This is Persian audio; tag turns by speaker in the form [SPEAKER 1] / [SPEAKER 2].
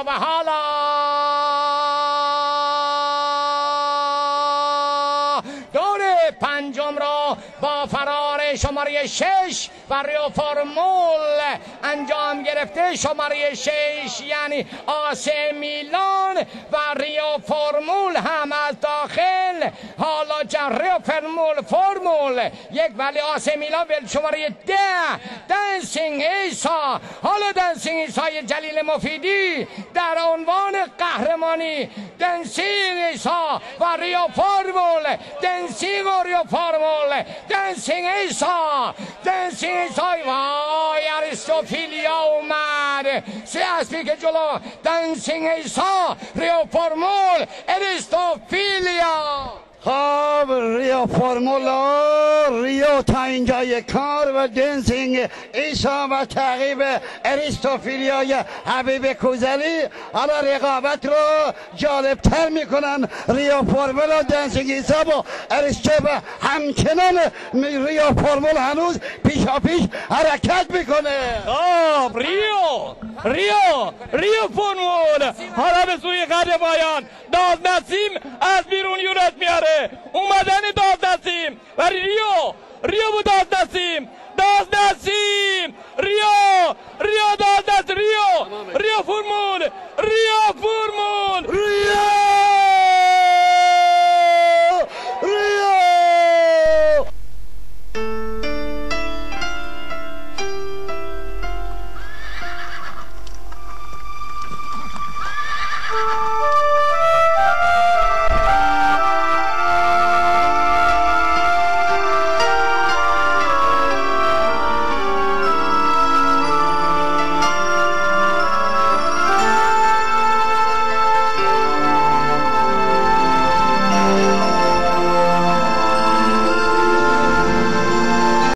[SPEAKER 1] حالا و حالا دور پنجم را با فرار شماره 6 و ریو فرمول انجام گرفته. شماره 6 یعنی آسه میلان و ریو فرمول هم از داخل. حالا ریو فرمول یک، ولی آسه میلان به شماره 10 دنسینگ ایسا. حالا دنسینگ ایسای جلیل مفیدی در عنوان قهرمانی. دنسینگ ایسا و ریو فرمول، دنسینگ و ریو فرمول، دنسینگ ایسا، دنسینگ ایسا. وای اریستوفیلیا اومد، سه اسبی که جلو دنسینگ ایسا، ریو فرمول، اریستوفیلیا.
[SPEAKER 2] خب ریو فرمولا، ریو تا اینجای کار و دنسینگ ایسا و تعقیب اریستوفیلیای حبیب کوزلی حالا رقابت رو جالبتر میکنن. ریو فرمول و دنسینگ ایسا با اریستو همچنان ریو فرمول هنوز پیشاپیش حرکت میکنه.
[SPEAKER 3] خب ریو فرمول حالا به سوی خط پایان. داز نسیم از بیرون یونت میاره. اومدن داز نسیم و ریو بود. داز نسیم ریو داز نسیم ریو فرمول